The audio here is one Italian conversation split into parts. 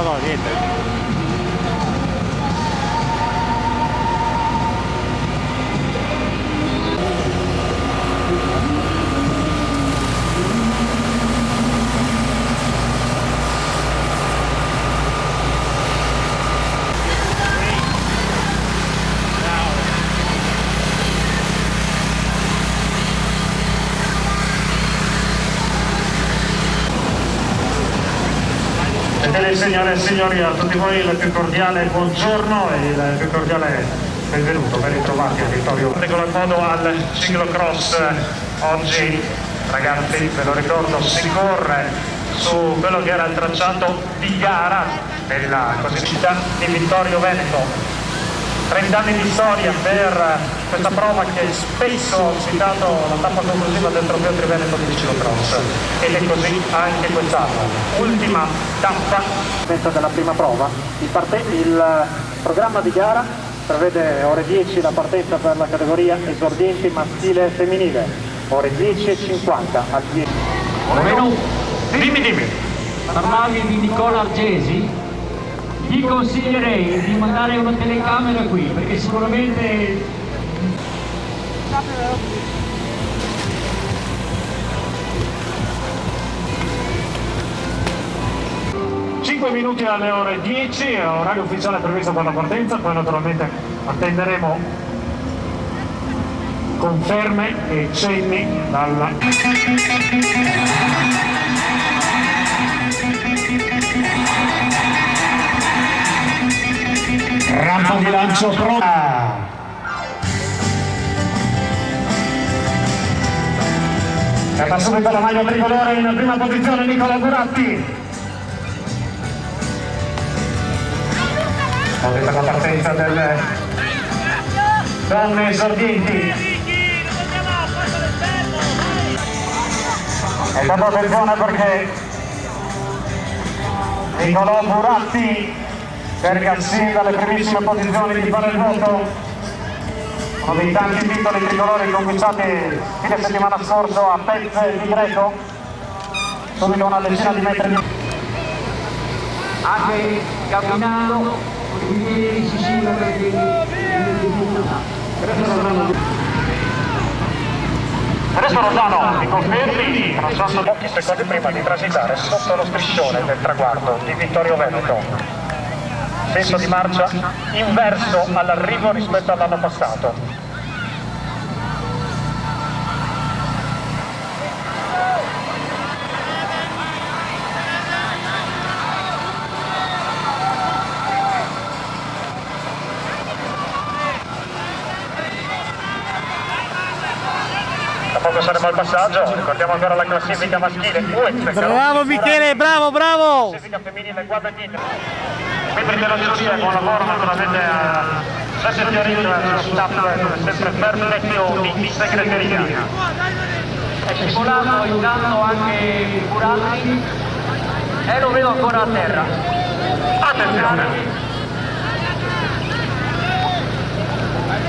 no, niente. Signore e signori, a tutti voi il più cordiale buongiorno e il più cordiale benvenuto, ben ritrovati a Vittorio. In qualche modo al ciclocross oggi, ragazzi, ve lo ricordo, si corre su quello che era il tracciato di gara della cosiddetta di Vittorio Veneto. 30 anni di storia per questa prova che spesso ho citato la tappa conclusiva del Trofeo Triveneto di ciclocross, ed è così anche quest'anno. Ultima tappa della prima prova. Il programma di gara prevede ore 10 la partenza per la categoria esordienti maschile e femminile, ore 10:50 al 10. Dimmi. Parlavi di Nicola Argesi? Gli consiglierei di mandare una telecamera qui, perché sicuramente... 5 minuti alle ore 10, orario ufficiale previsto per la partenza, poi naturalmente attenderemo conferme e cenni dalla... Rampa di lancio pronta! Cerca subito la maglia tricolore in prima posizione Nicola Buratti. Vedete la partenza delle donne esordienti. E dopo attenzione perché Nicola Buratti cerca sin dalle primissime posizioni di fare il voto, uno dei tanti titoli tricolori conquistati fine settimana scorso a Pezze di Greco, subito una decina di metri. Anche camminando, i piedi si simulano i piedi. Adesso Rosano, mi confermi, passando pochi secondi prima di transitare sotto lo striscione del traguardo di Vittorio Veneto. Senso di marcia inverso all'arrivo rispetto all'anno passato. Da poco saremo al passaggio, ricordiamo ancora la classifica maschile. Bravo Michele, bravo! Classifica femminile, guarda dietro. Membri della giuria, buon lavoro naturalmente a Giuseppe Fiorito e al suo staff, come sempre perfezioni di segreteria. È scivolato intanto anche Buratti e lo vedo ancora a terra. Attenzione!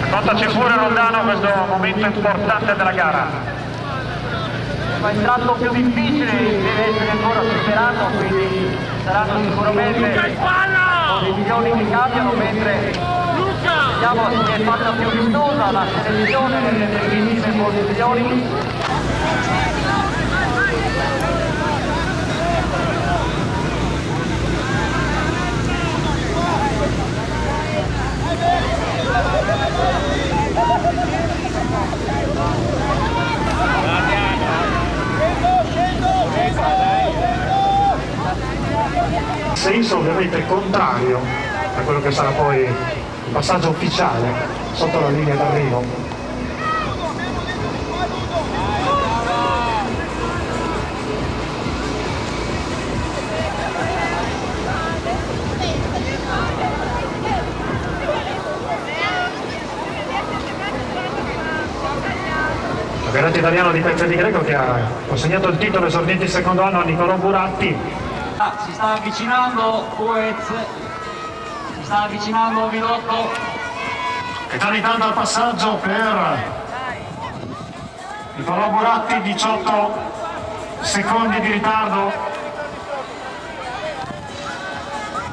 Contaci pure Rondano questo momento importante della gara. Ma il tratto più difficile deve essere ancora superato, quindi saranno sicuramente dei milioni che cambiano, mentre vediamo se è fatta più vistosa la selezione nelle primissime posizioni. Senso ovviamente contrario a quello che sarà poi il passaggio ufficiale sotto la linea d'arrivo. Il campionato italiano di Pezze di Greco che ha consegnato il titolo esordienti secondo anno a Nicolò Buratti. Si sta avvicinando Puez, si sta avvicinando Milotto. E sta iniziando al passaggio per Nicolò Buratti, 18 secondi di ritardo.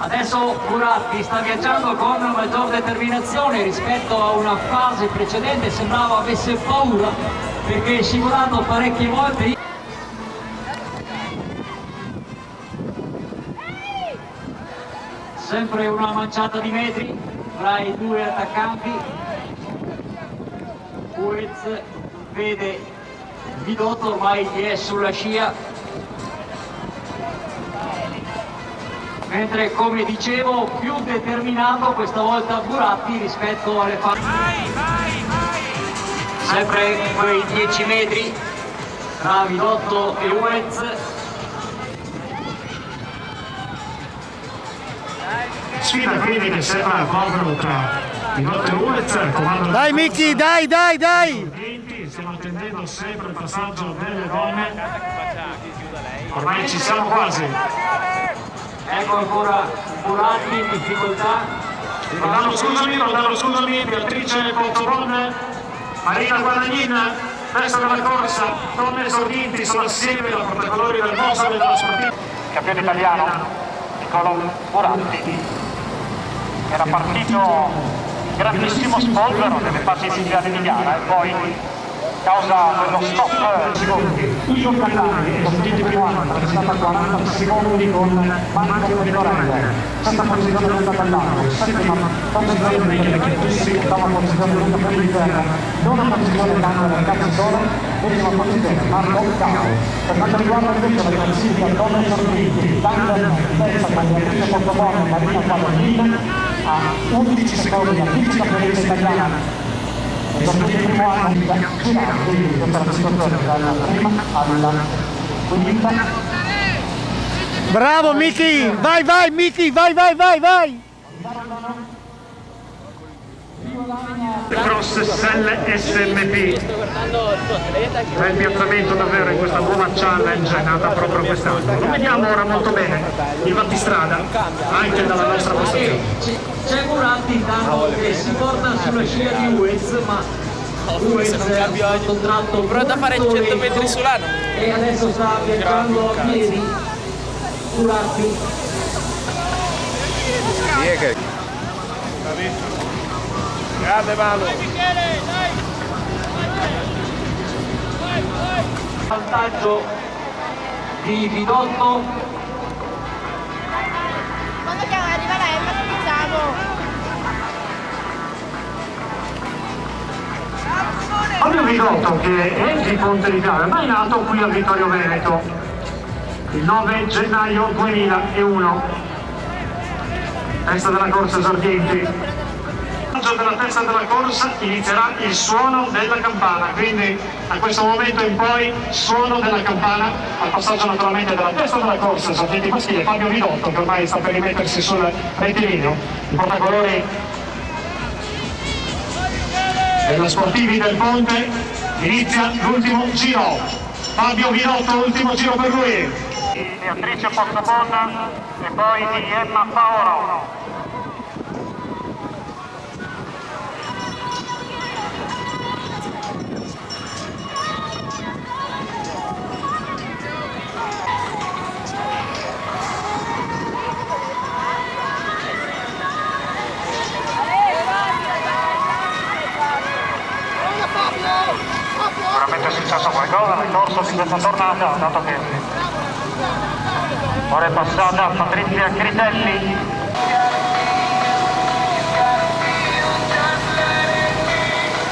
Adesso Buratti sta viaggiando con maggior determinazione rispetto a una fase precedente, sembrava avesse paura perché scivolando parecchie volte. Sempre una manciata di metri tra i due attaccanti. Uez vede Vidotto, ormai gli è sulla scia, mentre come dicevo più determinato questa volta Buratti rispetto alle fasi. Sempre quei 10 metri tra Vidotto e Uez. Sfida quindi che sembra proprio tra Vidotto e Uez. Dai Miki, dai, dai, dai! Stiamo attendendo sempre il passaggio delle donne. Ormai ci siamo quasi. Ecco ancora Buratti in difficoltà. Rodano scusami, Beatrice Pontobon, Marina Guadagnin, testa della corsa, donne esordienti sono assieme ai portacolori del Mosel e della Sportiva. Campione italiano, Niccolò Buratti, era partito grandissimo spolvero nelle fasi iniziali di gara e poi causa quello stop secondi. Uso Catani, consigli primo anno, è stata 40 secondi con Mancino di Lorella, sesta posizione Luca Catani, settima posizione Michele Chiettussi, ottava posizione Luca Pellicerra, nona posizione Daniele Cazzola, decima posizione Marco Cao. Per quanto riguarda invece la classifica donne sorpresi, Daniele testa con Beatrice Pontobon e Marina Guadagnina a 11 secondi a fisica presenza italiana. Sono il primo anno di questa situazione dalla prima alla quinta. Bravo Miki! Vai, vai Miki! Vai, vai, vai, vai! Cross Sell SMP. Bel piazzamento davvero in questa nuova challenge nata proprio quest'anno. Lo vediamo ora molto bene il battistrada anche dalla nostra postazione. C'è Buratti intanto che si porta sulla scia di Uez, ma Uez ha contratto pronto a fare 100 metri sull'anno e adesso sta viaggiando a piedi. Buratti. grande mano, Vantaggio di Vidotto. Quando arriva la Emma cominciamo. Fabio Vidotto, che è di Ponte di Piave, ma è nato qui a Vittorio Veneto il 9 gennaio 2001. Testa della corsa esordienti. Della testa della corsa inizierà il suono della campana, quindi da questo momento in poi suono della campana al passaggio naturalmente della testa della corsa esordienti maschile Fabio Vidotto, che ormai sta per rimettersi sul rettilineo. I portacolori della Sportivi del Ponte, inizia l'ultimo giro. Fabio Vidotto, ultimo giro per lui. Beatrice Pontobon e poi di Emma Paolo. Sicuramente è successo qualcosa nel corso di questa tornata, dato che ora è passata Patrizia Critelli.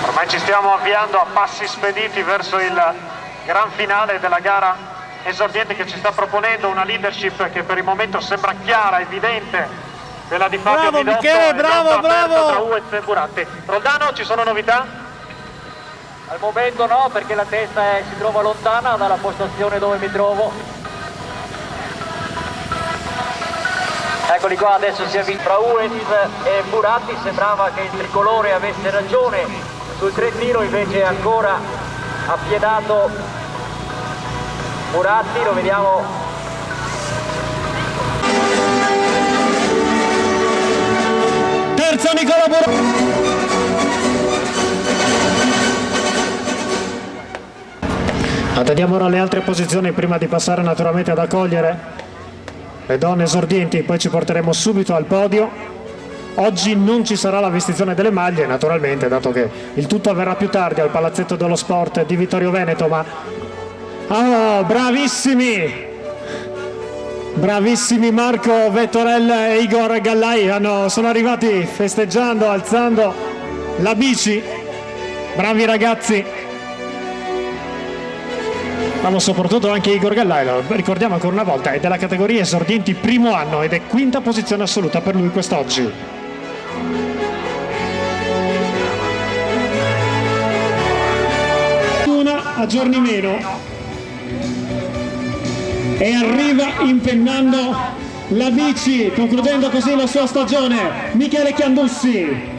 Ormai ci stiamo avviando a passi spediti verso il gran finale della gara esordiente che ci sta proponendo una leadership che per il momento sembra chiara, evidente, quella di Fabio Bravo Vidotto. Michele, bravo, bravo! Tra Uez e Buratti. Roldano, ci sono novità? Al momento no, perché la testa si trova lontana dalla postazione dove mi trovo. Eccoli qua, adesso si avvicina tra Uez e Buratti. Sembrava che il tricolore avesse ragione sul Trentino, invece è ancora appiedato Buratti, lo vediamo. Terzo Nicola Buratti! Attendiamo ora le altre posizioni prima di passare naturalmente ad accogliere le donne esordienti, poi ci porteremo subito al podio. Oggi non ci sarà la vestizione delle maglie, naturalmente, dato che il tutto avverrà più tardi al Palazzetto dello Sport di Vittorio Veneto, ma... Oh, bravissimi! Bravissimi Marco Vettorella e Igor Gallai, sono arrivati festeggiando, alzando la bici. Bravi ragazzi! Ma soprattutto anche Igor Gallai, lo ricordiamo ancora una volta, è della categoria esordienti primo anno ed è quinta posizione assoluta per lui quest'oggi. Una a giorni meno e arriva impennando la bici, concludendo così la sua stagione, Michele Chiandussi.